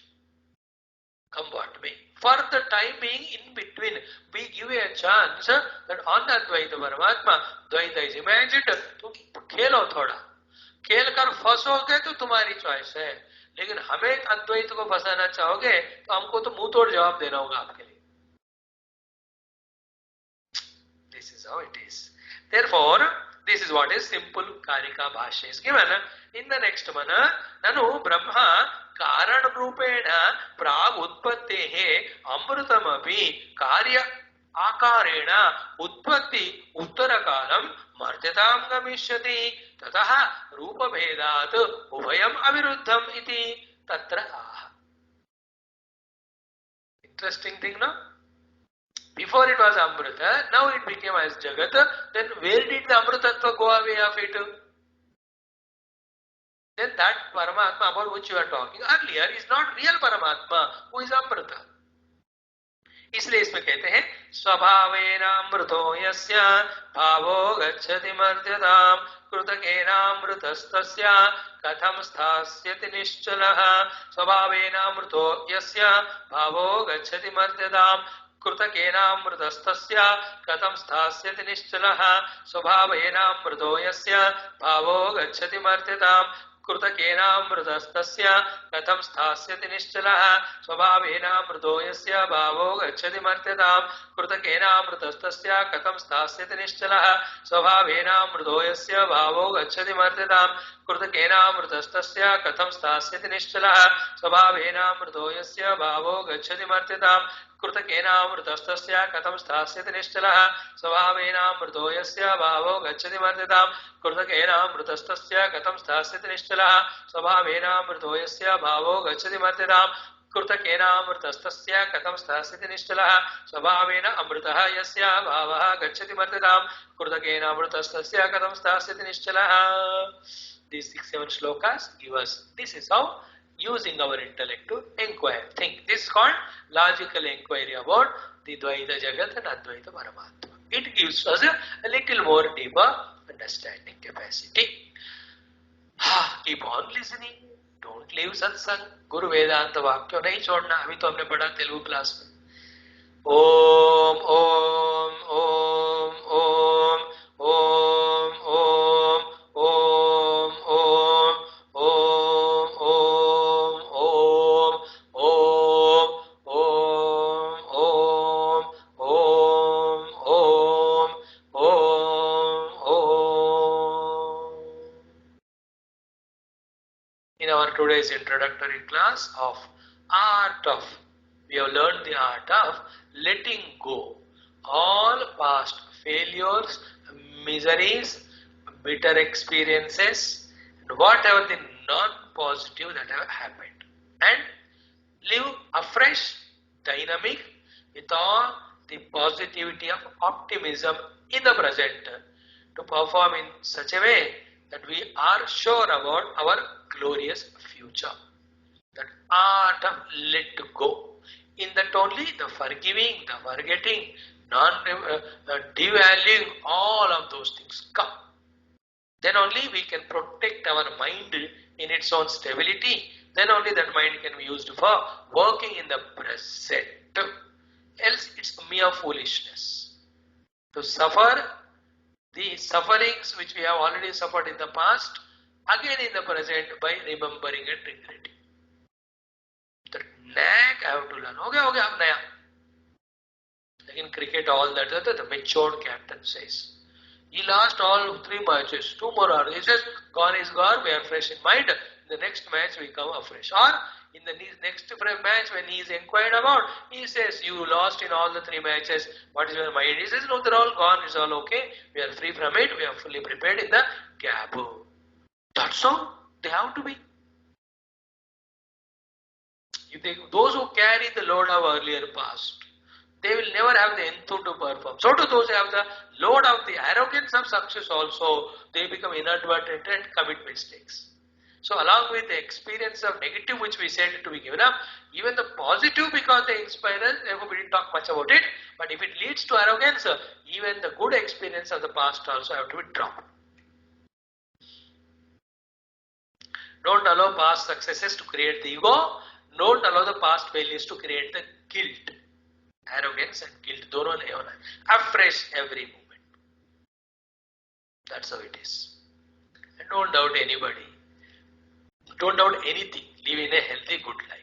Come what may. For the time being, in between, we give a chance that on Advaita Paramatma, Dvaita is imagined. तुम खेलो थोड़ा, खेल कर फंसोगे तो तुम्हारी choice है, लेकिन हमें अद्वैत को फंसाना चाहोगे तो हमको तो मुंह तोड़ जवाब देना होगा आपके लिए. This is how it is. Therefore, this is what is simple Karika Bhashya is given. In the next one, Nanu Brahma Karan Rupena Prag Utpattehe Amrutamabhi Karya Akarena Utpatti Uttarakalam Martyatam Gamishyati Tataha Rupa Bhedat Ubhayam Aviruddham Iti Tatra Aha. Interesting thing, no? Before it was Amrita, now it became as Jagat. Then where did the Amritattva go away of it? Then that Paramatma about which you are talking earlier is not real Paramatma, who is Amrita. इसलिए इसमें कहते हैं स्वभावेन अमृतो यस्य भावो गच्छति मर्त्यताम् कृतकेन अमृतस्तस्य कथं स्थास्यति निश्चलः स्वभावेन अमृतो यस्य भावो गच्छति मर्त्यताम् कृतकेनामृतस्तस्य कथं स्थास्यति निश्चलः स्वभावेनामृतो यस्य भावो गच्छति मर्त्यताम् कृतकेनामृतस्तस्य कथं स्थास्यति निश्चलः स्वभावेनामृतो यस्य भावो गच्छति मर्त्यताम् कृतकेनामृतस्तस्य कथं स्थास्यति निश्चलः स्वभावेनामृतो यस्य भावो गच्छति मर्त्यताम् कृतकेनामृतस्तस्य कथं स्थास्यति निश्चलः स्वभावेनामृतो यस्य भावो गच्छति मर्त्यताम् कृतकेनामृतस्तस्य कथं स्थास्यति निश्चलः स्वभावेनामृतो यस्य भावो गच्छति मर्त्यताम् कृतकेनामृतस्तस्य कथं स्थास्यति निश्चलः स्वभावेनामृतो यस्य भावो गच्छति मर्त्यताम् कृतकेनामृतस्तस्य कथं स्थास्यति निश्चलः स्वभावेन अमृतः यस्य भावः गच्छति मर्त्यताम् कृतकेनामृतस्तस्य कथं स्थास्यति निश्चलः. These 6-7 shlokas give us, this is how using our intellect to inquire, think. This is called logical inquiry about the Dvaita Jagat and Advaita Paramatma. It gives us a little more deeper understanding capacity. Keep on listening. Don't leave satsang. Guru Vedanta वाक्यों नहीं छोड़ना. अभी तो हमने पढ़ा Telugu class में. Om Om Om Om Om Om Om Om Om Om Om Om Om Om Om Om Om. In our today's introductory class of art of, we have learned the art of letting go all past failures, miseries, bitter experiences, and whatever the non-positive that have happened, and live afresh, dynamic, with all the positivity of optimism in the present, to perform in such a way that we are sure about our glorious future. That art of let go. In that only the forgiving, the forgetting, devaluing, all of those things come. Then only we can protect our mind in its own stability. Then only that mind can be used for working in the present. Else it's mere foolishness. To suffer the sufferings which we have already suffered in the past, again in the present by remembering and regretting. That knack I have to learn. हो गया अब नया. Like in cricket, all that the matured captain says. He lost all 3 matches, 2 more are. He says, gone is gone, we are fresh in mind. In the next match we come afresh. Or in the next match when he is inquired about, he says, you lost in all the 3 matches. What is your mind? He says, no, they're all gone. It's all okay. We are free from it. We are fully prepared in the gap. That's how they have to be. Those who carry the load of earlier past, they will never have the enthusiasm to perform. So do those who have the load of the arrogance of success also, they become inadvertent and commit mistakes. So along with the experience of negative which we said to be given up, even the positive because they inspire us, therefore we didn't talk much about it, but if it leads to arrogance, even the good experience of the past also have to be dropped. Don't allow past successes to create the ego. Don't allow the past failures to create the guilt. Arrogance and guilt दोनों नहीं होना है. Afresh every moment. That's how it is. And don't doubt anybody. Don't doubt anything. Live in a healthy, good life.